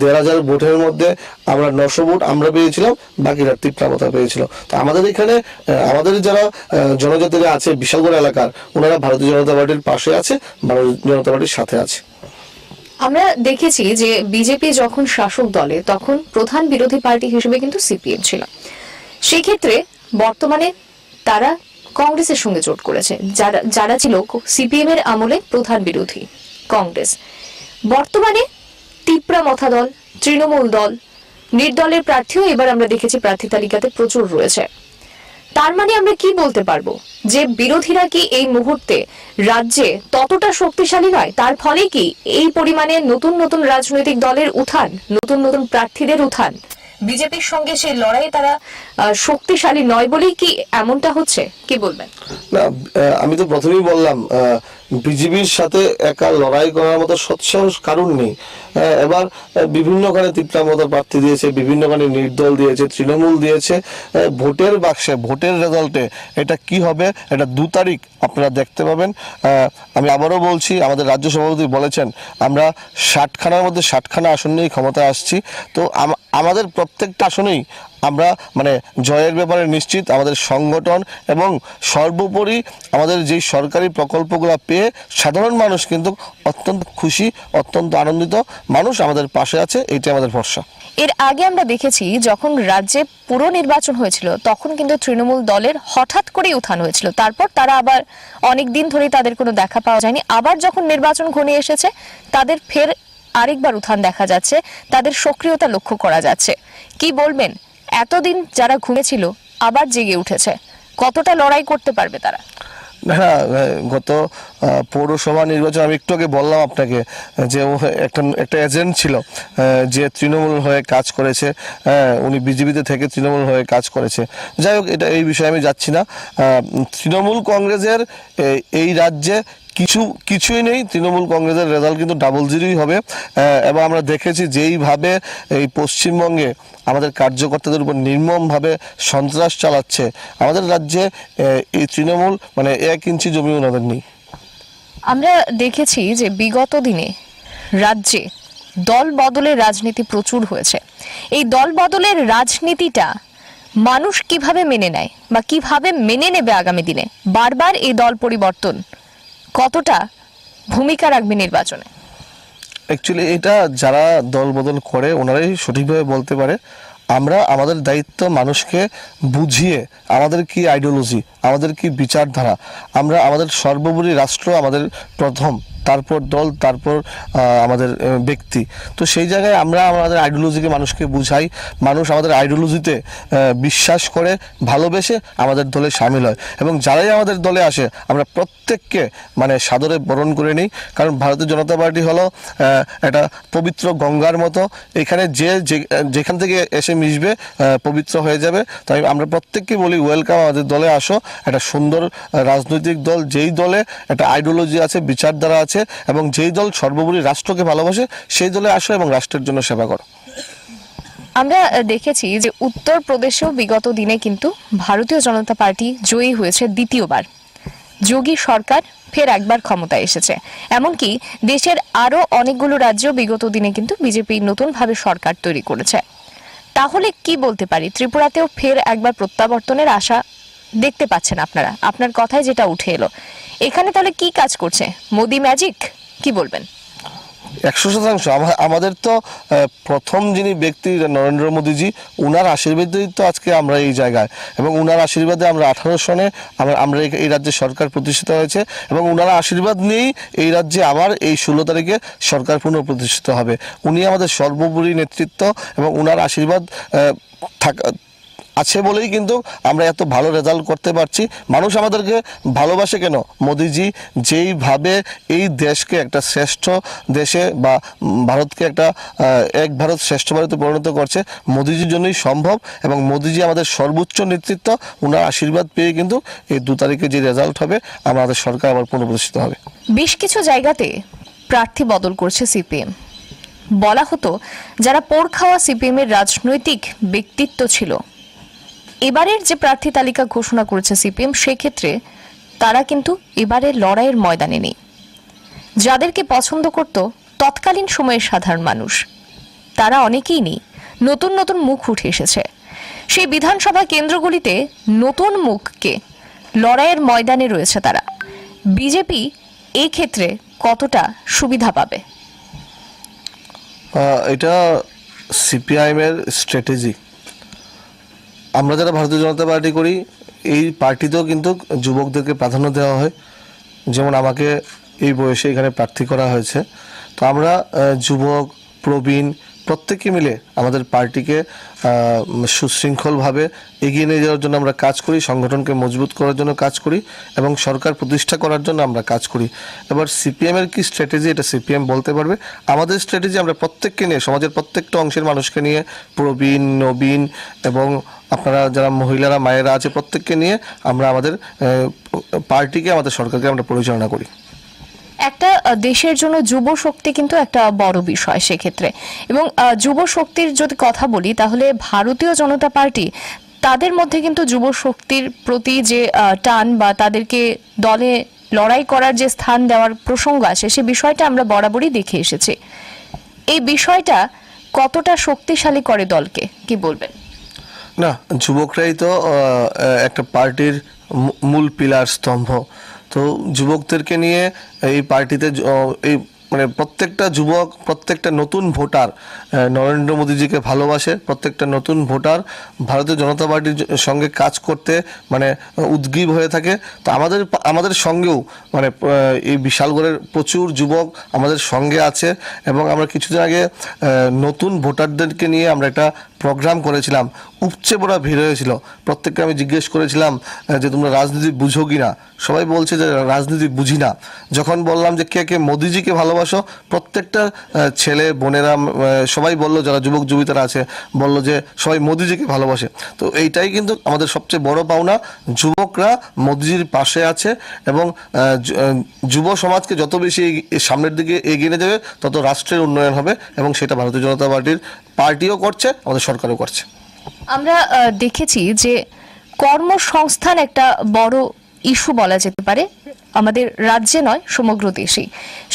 1,500 ভোটের মধ্যে আমরা 900 ভোট আমরা পেয়েছিলাম, বাকিরা তিপ্রামথা পেয়েছিল। তো আমাদের এখানে আমাদের যারা জনজাতিরা আছে বিশালগড় এলাকার, ওনারা ভারতীয় জনতা পার্টির পাশে আছে, ভারতীয় জনতা পার্টির সাথে আছে। আমরা দেখেছি যে বিজেপি যখন শাসক দলে তখন প্রধান বিরোধী পার্টি হিসেবে কিন্তু সিপিএম ছিল। সেই ক্ষেত্রে বর্তমানে তারা কংগ্রেসের সঙ্গে জোট করেছে, যারা ছিল সিপিএম এর আমলে প্রধান বিরোধী কংগ্রেস। বর্তমানে তিপ্রামথা দল, তৃণমূল দল, নির্দলের প্রার্থীও এবার আমরা দেখেছি প্রার্থী তালিকাতে প্রচুর রয়েছে। তার মানে আমরা কি বলতে পারবো যে বিরোধীরা কি এই মুহূর্তে রাজ্যে ততটা শক্তিশালী নয়? তার ফলে কি এই পরিমাণে নতুন নতুন রাজনৈতিক দলের উত্থান, নতুন নতুন প্রার্থীদের উত্থান, বিজেপির সঙ্গে সেই লড়াই তারা শক্তিশালী নয় বলেই কি এমনটা হচ্ছে? কি বলবেন? না, আমি তো প্রথমেই বললাম বিজেপির সাথে একা লড়াই করার মতো সৎসাহস কারণ নেই। এবার বিভিন্নখানে তিপ্রামথা প্রার্থী দিয়েছে, বিভিন্নখানে নির্দল দিয়েছে, তৃণমূল দিয়েছে। ভোটের বাক্সে, ভোটের রেজাল্টে এটা কি হবে, এটা 2 তারিখ আপনারা দেখতে পাবেন। আমি আবারও বলছি, আমাদের রাজ্য সভাপতি বলেছেন আমরা 60খানার মধ্যে 60খানা আসন নিয়েই ক্ষমতায় আসছি। তো আমাদের প্রত্যেকটা আসনেই আমরা মানে জয়ের ব্যাপারে নিশ্চিত। আমাদের সংগঠন এবং সর্বোপরি আমাদের যেই সরকারি প্রকল্পগুলো পেয়ে সাধারণ মানুষ কিন্তু অত্যন্ত খুশি, অত্যন্ত আনন্দিত। মানুষ আমাদের পাশে আছে, এইটাই আমাদের ভরসা। এর আগে আমরা দেখেছি যখন রাজ্যে পুরো নির্বাচন হয়েছিল তখন কিন্তু তৃণমূল দলের হঠাৎ করেই উত্থান হয়েছিল, তারপর তারা আবার অনেক দিন ধরেই তাদের কোনো দেখা পাওয়া যায়নি। আবার যখন নির্বাচন ঘনিয়ে এসেছে তাদের ফের আরেকবার উত্থান দেখা যাচ্ছে, তাদের সক্রিয়তা লক্ষ্য করা যাচ্ছে। কি বলবেন, এতদিন যারা ঘুমেছিল আবার জেগে উঠেছে, কতটা লড়াই করতে পারবে তারা? না, গত পৌরসভা নির্বাচন আমি একটু আগে বললাম আপনাকে যে ও একটা এজেন্ট ছিল যে তৃণমূল হয়ে কাজ করেছে, উনি বিজেপিতে থেকে তৃণমূল হয়ে কাজ করেছে। যাই হোক, এটা এই বিষয়ে আমি যাচ্ছি না। তৃণমূল কংগ্রেসের এই রাজ্যে কিছুই নেই। তৃণমূল কংগ্রেসের রেজাল্ট কিন্তু ডাবল জিরোই হবে। এবং আমরা দেখেছি যেইভাবে এই পশ্চিমবঙ্গে আমাদের কার্যকর্তাদের উপর নির্মমভাবে সন্ত্রাস চালাচ্ছে, আমাদের রাজ্যে এই তৃণমূল মানে 1 ইঞ্চি জমি ওনাদের নেই। আমরা দেখেছি যে বিগত দিনে রাজ্যে দল বদলের রাজনীতি প্রচুর হয়েছে। এই দল বদলের রাজনীতিটা মানুষ কিভাবে মেনে নেয় বা কিভাবে মেনে নেবে আগামী দিনে? বারবার এই দল পরিবর্তন কতটা ভূমিকা রাখবে নির্বাচনে? অ্যাকচুয়ালি এটা যারা দল বদল করে ওনারাই সঠিকভাবে বলতে পারে। আমরা আমাদের দায়িত্ব মানুষকে বুঝিয়ে আমাদের কি আইডিওলজি, আমাদের কি বিচারধারা, আমরা আমাদের সর্বোপরি রাষ্ট্র আমাদের প্রথম, তারপর দল, তারপর আমাদের ব্যক্তি। তো সেই জায়গায় আমরা আমাদের আইডিওলজিকে মানুষকে বুঝাই, মানুষ আমাদের আইডিওলজিতে বিশ্বাস করে ভালোবেসে আমাদের দলে সামিল হয়, এবং যারাই আমাদের দলে আসে আমরা প্রত্যেককে মানে সাদরে বরণ করে নিই। কারণ ভারতীয় জনতা পার্টি হলো একটা পবিত্র গঙ্গার মতো, এখানে যেখান থেকে এসে মিশবে পবিত্র হয়ে যাবে। তাই আমরা প্রত্যেককে বলি ওয়েলকাম, আমাদের দলে আসো। একটা সুন্দর রাজনৈতিক দল, যেই দলে একটা আইডিওলজি আছে, বিচারধারা আছে, এবং যেই দল সর্বোপরি রাষ্ট্রকে ভালোবাসে সেই দলে আসো এবং রাষ্ট্রের জন্য সেবা করো। আমরা দেখেছি যে উত্তরপ্রদেশেও বিগত দিনে কিন্তু ভারতীয় জনতা পার্টি জয়ী হয়েছে দ্বিতীয়বার। যোগী সরকার ফের একবার ক্ষমতায় এসেছে। এমনকি দেশের আরো অনেকগুলো রাজ্য বিগত দিনে কিন্তু বিজেপি নতুনভাবে সরকার তৈরি করেছে। তাহলে কি বলতে পারি, ত্রিপুরাতেও ফের একবার প্রত্যাবর্তনের আশা দেখতে পাচ্ছেন আপনারা? আপনার কথায় যেটা উঠে এলো, এখানে তাহলে কি কাজ করছে মোদি ম্যাজিক, কি বলবেন? 100%। আমাদের তো প্রথম যিনি ব্যক্তি নরেন্দ্র মোদীজি, উনার আশীর্বাদেই তো আজকে আমরা এই জায়গায়, এবং উনার আশীর্বাদে আমরা 18 সনে আমরা এই রাজ্যে সরকার প্রতিষ্ঠিত হয়েছে, এবং উনার আশীর্বাদ নিয়েই এই রাজ্যে আবার এই 16 তারিখে সরকার পুনঃপ্রতিষ্ঠিত হবে। উনি আমাদের সর্বোপরি নেতৃত্ব, এবং উনার আশীর্বাদ আছে বলেই কিন্তু আমরা এত ভালো রেজাল্ট করতে পারছি। মানুষ আমাদেরকে ভালোবাসে কেন? মোদিজি যেইভাবে এই দেশকে একটা শ্রেষ্ঠ দেশে বা ভারতকে একটা এক ভারত শ্রেষ্ঠ ভারতে পরিণত করছে, মোদিজির জন্যই সম্ভব। এবং মোদিজি আমাদের সর্বোচ্চ নেতৃত্ব, ওনার আশীর্বাদ পেয়ে কিন্তু এই 2 তারিখে যে রেজাল্ট হবে আমাদের সরকার আবার পুনঃপ্রতিষ্ঠিত হবে। বেশ কিছু জায়গাতে প্রার্থী বদল করছে সিপিএম। বলা হতো যারা পোড় খাওয়া সিপিএম এর রাজনৈতিক ব্যক্তিত্ব ছিল, এবারের যে প্রার্থী তালিকা ঘোষণা করেছে সিপিএম, সেক্ষেত্রে তারা কিন্তু এবারের লড়াইয়ের ময়দানে নেই। যাদেরকে পছন্দ করত তৎকালীন সময়ের সাধারণ মানুষ, তারা অনেকেই নেই। নতুন নতুন মুখ উঠে এসেছে। সেই বিধানসভা কেন্দ্রগুলিতে নতুন মুখকে লড়াইয়ের ময়দানে রয়েছে তারা। বিজেপি এই ক্ষেত্রে কতটা সুবিধা পাবে? এটা সিপিআইএমের স্ট্র্যাটেজি। আমরা যারা ভারতীয় জনতা পার্টি করি, এই পার্টিতেও কিন্তু যুবকদেরকে প্রাধান্য দেওয়া হয়। যেমন আমাকে এই বয়সে এখানে প্রার্থী করা হয়েছে। তো আমরা যুবক, প্রবীণ প্রত্যেকে মিলে আমাদের পার্টিকে সুশৃঙ্খলভাবে এগিয়ে নিয়ে যাওয়ার জন্য আমরা কাজ করি, সংগঠনকে মজবুত করার জন্য কাজ করি, এবং সরকার প্রতিষ্ঠা করার জন্য আমরা কাজ করি। এবার সিপিএমের কি স্ট্র্যাটেজি, এটা সিপিএম বলতে পারবে। আমাদের স্ট্র্যাটেজি আমরা প্রত্যেককে নিয়ে, সমাজের প্রত্যেকটা অংশের মানুষকে নিয়ে, প্রবীণ, নবীন এবং আপনারা যারা মহিলারা, মায়েরা আছে, প্রত্যেককে নিয়ে আমরা আমাদের পার্টিকে, আমাদের সরকারকে আমরা পরিচালনা করি। একটা দেশের জন্য যুব শক্তি কিন্তু একটা বড় বিষয় সেক্ষেত্রে। এবং যুব শক্তির যদি কথা বলি, তাহলে ভারতীয় জনতা পার্টি তাদের মধ্যে কিন্তু যুব শক্তির প্রতি যে টান বা তাদেরকে দলে লড়াই করার যে স্থান দেওয়ার প্রসঙ্গ আসে, সে বিষয়টা আমরা বরাবরই দেখে এসেছি। এই বিষয়টা কতটা শক্তিশালী করে দলকে, কি বলবেন? না, যুবকরাই তো একটা পার্টির মূল পিলার, স্তম্ভ। তো যুবকদেরকে নিয়ে এই পার্টিতে এই মানে প্রত্যেকটা যুবক, প্রত্যেকটা নতুন ভোটার নরেন্দ্র মোদীজিকে ভালোবাসে, প্রত্যেকটা নতুন ভোটার ভারতীয় জনতা পার্টির সঙ্গে কাজ করতে মানে উদ্গ্রীব হয়ে থাকে। তো আমাদের সঙ্গেও মানে এই বিশালগড়ের প্রচুর যুবক আমাদের সঙ্গে আছে, এবং আমরা কিছুদিন আগে নতুন ভোটারদেরকে নিয়ে আমরা একটা প্রোগ্রাম করেছিলাম। উপচে পড়া ভিড় হয়েছিল। প্রত্যেককে আমি জিজ্ঞেস করেছিলাম যে তোমরা রাজনীতি বুঝো কি না। সবাই বলছে যে রাজনীতি বুঝি না। যখন বললাম যে কে কে মোদিজিকে ভালোবাসো, প্রত্যেকটা ছেলে বোনেরা সবাই বললো, যারা যুবক যুবিতারা আছে বললো যে সবাই মোদিজিকে ভালোবাসে। তো এইটাই কিন্তু আমাদের সবচেয়ে বড় পাওনা, যুবকরা মোদিজির পাশে আছে, এবং যুব সমাজকে যত বেশি সামনের দিকে এগিয়ে নিয়ে যাবে তত রাষ্ট্রের উন্নয়ন হবে, এবং সেটা ভারতীয় জনতা পার্টিও করছে, আমাদের সরকারও করছে। আমরা দেখেছি যে কর্মসংস্থান একটা বড় ইস্যু বলা যেতে পারে, আমাদের রাজ্যে নয় সমগ্র দেশেই।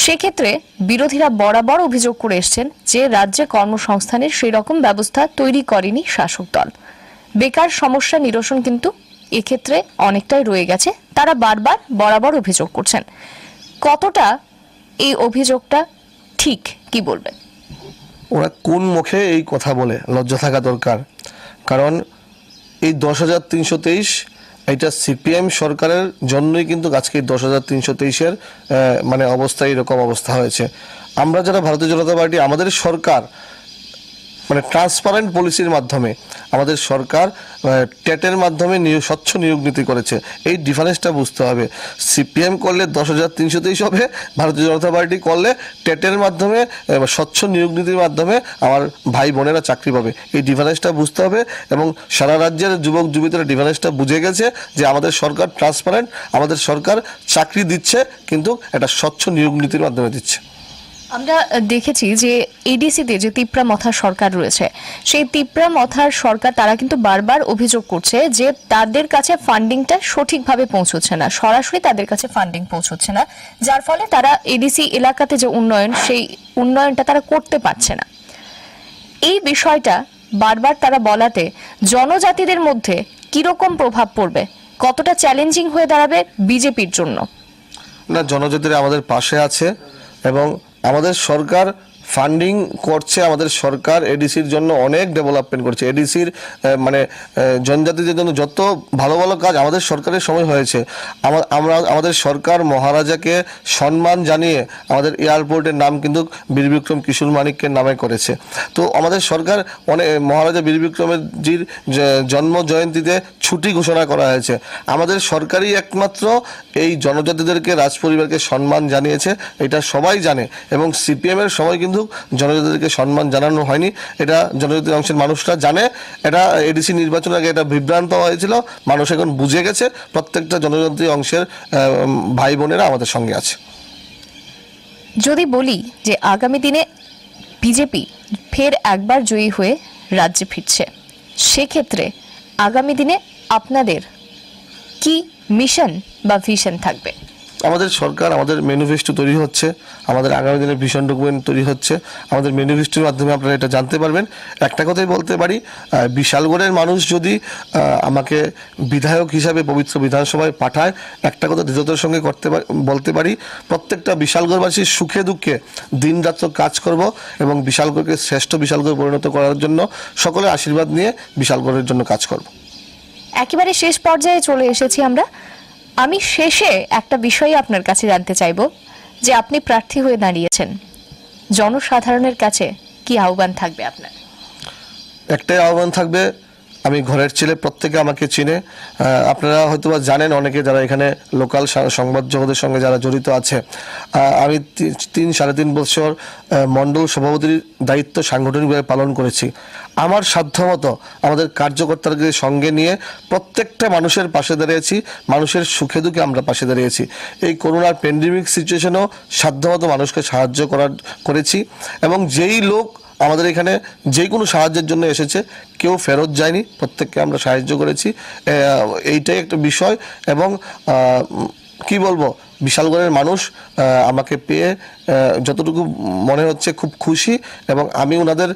সেক্ষেত্রে বিরোধীরা বরাবর অভিযোগ করে এসছেন যে রাজ্যে কর্মসংস্থানের সেই রকম ব্যবস্থা তৈরি করেনি শাসক দল। বেকার সমস্যা নিরসন কিন্তু এক্ষেত্রে অনেকটাই রয়ে গেছে, তারা বরাবর অভিযোগ করছেন। কতটা এই অভিযোগটা ঠিক, কি বলবেন? ওরা কোন মুখে এই কথা বলে, লজ্জা থাকা দরকার। কারণ এই 10,323 এটা সিপিএম সরকারের জন্যই কিন্তু আজকে 10,323-এর মানে অবস্থা, এরকম অবস্থা হয়েছে। আমরা যারা ভারতীয় জনতা পার্টি, আমাদের সরকার মানে ট্রান্সপারেন্ট পলিসির মাধ্যমে আমাদের সরকার টেটের মাধ্যমে স্বচ্ছ নিয়োগ নীতি করেছে। এই ডিফারেন্সটা বুঝতে হবে। সিপিএম করলে 10,323 হবে, ভারতীয় জনতা পার্টি করলে টেটের মাধ্যমে স্বচ্ছ নিয়োগ নীতির মাধ্যমে আমার ভাই বোনেরা চাকরি পাবে। এই ডিফারেন্সটা বুঝতে হবে, এবং সারা রাজ্যের যুবক যুবতীরা ডিফারেন্সটা বুঝে গেছে যে আমাদের সরকার ট্রান্সপারেন্ট, আমাদের সরকার চাকরি দিচ্ছে, কিন্তু একটা স্বচ্ছ নিয়োগ নীতির মাধ্যমে দিচ্ছে। আমরা দেখেছি যে এডিসিতে যে তিপ্রা মথার সরকার রয়েছে, সেই তিপ্রা মথার সরকার তারা কিন্তু বারবার অভিযোগ করছে যে তাদের কাছে ফান্ডিংটা সঠিকভাবে পৌঁছচ্ছে না, সরাসরি তাদের কাছে ফান্ডিং পৌঁছচ্ছে না, যার ফলে তারা এডিসি এলাকাতে যে উন্নয়ন, সেই উন্নয়নটা তারা করতে পারছে না। এই বিষয়টা বারবার তারা বলাতে জনজাতিদের মধ্যে কিরকম প্রভাব পড়বে, কতটা চ্যালেঞ্জিং হয়ে দাঁড়াবে বিজেপির জন্য? না, জনজাতিরা আমাদের পাশে আছে, এবং আমাদের সরকার ফান্ডিং করছে। আমাদের সরকার এডিসির জন্য অনেক ডেভেলপমেন্ট করছে। এডিসির মানে জনজাতিদের জন্য যত ভালো ভালো কাজ আমাদের সরকারের সময় হয়েছে। আমাদের সরকার মহারাজাকে সম্মান জানিয়ে আমাদের এয়ারপোর্টের নাম কিন্তু বীর বিক্রম কিশোর মানিক্যের নামে করেছে। তো আমাদের সরকার অনেক মহারাজা বীর বিক্রমের জন্ম জয়ন্তীতে ছুটি ঘোষণা করা হয়েছে। আমাদের সরকারই একমাত্র এই জনজাতিদেরকে, রাজপরিবারকে সম্মান জানিয়েছে, এটা সবাই জানে। এবং সিপিএমের সময় কিন্তু জনজাতিদেরকে সম্মান জানানো হয়নি, এটা জনজাতি অংশের মানুষরা জানে। এটা এডিসি নির্বাচনের আগে এটা বিভ্রান্ত হয়েছিল, মানুষ এখন বুঝে গেছে। প্রত্যেকটা জনজাতি অংশের ভাই বোনেরা আমাদের সঙ্গে আছে। যদি বলি যে আগামী দিনে বিজেপি ফের একবার জয়ী হয়ে রাজ্যে ফিরছে, সেক্ষেত্রে আগামী দিনে আপনাদের কি মিশন বা ভিশন থাকবে? আমাদের সরকার, আমাদের ম্যানিফেস্টো তৈরি হচ্ছে, আমাদের আগামী দিনের ভিশন ডকুমেন্ট তৈরি হচ্ছে। আমাদের ম্যানিফেস্টোর মাধ্যমে আপনারা এটা জানতে পারবেন। একটা কথাই বলতে পারি, বিশালগড়ের মানুষ যদি আমাকে বিধায়ক হিসাবে পবিত্র বিধানসভায় পাঠায়, একটা কথা দৃঢ়তার সঙ্গে বলতে পারি, প্রত্যেকটা বিশালগড়বাসীর সুখে দুঃখে দিনরাত্র কাজ করব, এবং বিশালগড়কে শ্রেষ্ঠ বিশালগড় পরিণত করার জন্য সকলের আশীর্বাদ নিয়ে বিশালগড়ের জন্য কাজ করব। একেবারে শেষ পর্যায়ে চলে এসেছি আমরা। আমি শেষে একটা বিষয় আপনার কাছে জানতে চাইব যে আপনি প্রার্থী হয়ে দাঁড়িয়েছেন, জনসাধারণের কাছে কি আহ্বান থাকবে আপনার? একটাই আহ্বান থাকবে, আমি ঘরের ছেলে, প্রত্যেকে আমাকে চিনে। আপনারা হয়তো বা জানেন, অনেকে যারা এখানে লোকাল সংবাদ জগতের সঙ্গে যারা জড়িত আছে, আমি 3-3.5 বছর মণ্ডল সভাপতির দায়িত্ব সাংগঠনিকভাবে পালন করেছি। আমার সাধ্যমতো আমাদের কার্যকর্তাকে সঙ্গে নিয়ে প্রত্যেকটা মানুষের পাশে দাঁড়িয়েছি, মানুষের সুখে দুঃখে আমরা পাশে দাঁড়িয়েছি। এই করোনার প্যান্ডেমিক সিচুয়েশনেও সাধ্যমতো মানুষকে সাহায্য করেছি, এবং যেই লোক আমাদের এখানে যে কোনো সাহায্যের জন্য এসেছে কেউ ফেরত যায়নি, প্রত্যেককে আমরা সাহায্য করেছি। এইটাই একটা বিষয়। এবং কি বলবো, বিশালগড়ের মানুষ আমাকে পেয়ে যতটুকু মনে হচ্ছে খুব খুশি, এবং আমি ওনাদের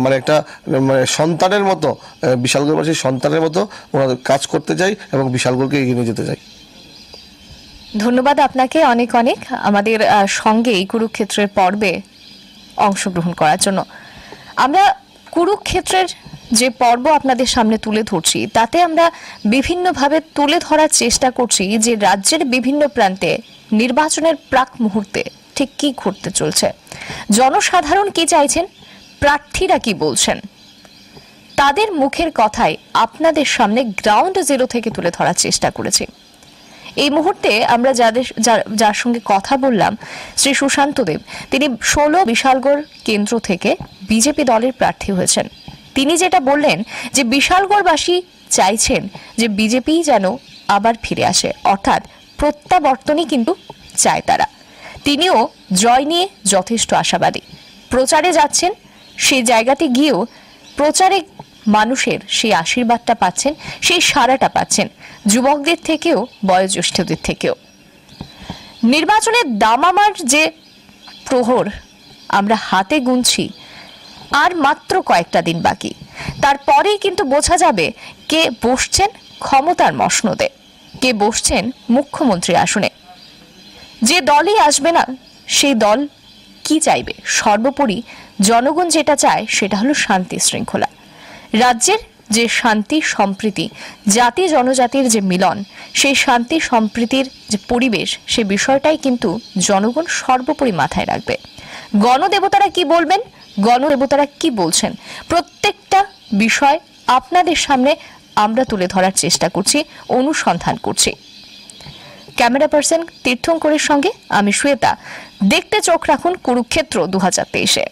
মানে একটা সন্তানের মতো, বিশালগড়বাসীর সন্তানের মতো ওনাদের কাজ করতে চাই, এবং বিশালগড়কে এগিয়ে নিয়ে যেতে চাই। ধন্যবাদ আপনাকে অনেক অনেক আমাদের সঙ্গে এই কুরুক্ষেত্রের পর্বে অংশগ্রহণ করার জন্য। আমরা কুরুক্ষেত্রের যে পর্ব আপনাদের সামনে তুলে ধরছি তাতে আমরা বিভিন্নভাবে তুলে ধরার চেষ্টা করছি যে রাজ্যের বিভিন্ন প্রান্তে নির্বাচনের প্রাক মুহূর্তে ঠিক কি ঘটতে চলছে, জনসাধারণ কি চাইছেন, প্রার্থীরা কি বলছেন, তাদের মুখের কথাই আপনাদের সামনে গ্রাউন্ড জিরো থেকে তুলে ধরার চেষ্টা করেছি। এই মুহূর্তে আমরা যার সঙ্গে কথা বললাম শ্রী সুশান্ত দেব, তিনি 16 বিশালগড় কেন্দ্র থেকে বিজেপি দলের প্রার্থী হয়েছেন। তিনি যেটা বললেন যে বিশালগড়বাসী চাইছেন যে বিজেপি যেন আবার ফিরে আসে, অর্থাৎ প্রত্যাবর্তনই কিন্তু চায় তারা। তিনিও জয় নিয়ে যথেষ্ট আশাবাদী, প্রচারে যাচ্ছেন, সেই জায়গাতে গিয়েও প্রচারে মানুষের সেই আশীর্বাদটা পাচ্ছেন, সেই সাড়াটা পাচ্ছেন যুবকদের থেকেও বয়োজ্যেষ্ঠদের থেকেও। নির্বাচনের দামামার যে প্রহর আমরা হাতে গুনছি, আর মাত্র কয়েকটা দিন বাকি, তারপরেই কিন্তু বোঝা যাবে কে বসছেন ক্ষমতার মসনদে, কে বসছেন মুখ্যমন্ত্রীর আসনে। যে দলই আসবে না সেই দল কি চাইবে, সর্বোপরি জনগণ যেটা চায় সেটা হলো শান্তি শৃঙ্খলা। রাজ্যের যে শান্তি সম্প্রীতি, জাতি জনজাতির যে মিলন, সেই শান্তি সম্প্রীতির যে পরিবেশ, সে বিষয়টাই কিন্তু জনগণ সর্বোপরি মাথায় রাখবে। গণদেবতারা কি বলবেন, গণদেবতারা কি বলছেন, প্রত্যেকটা বিষয় আপনাদের সামনে আমরা তুলে ধরার চেষ্টা করছি, অনুসন্ধান করছি। ক্যামেরা পার্সন তীর্থঙ্করের সঙ্গে আমি শ্বেতা। দেখতে চোখ রাখুন কুরুক্ষেত্র 2023-এ।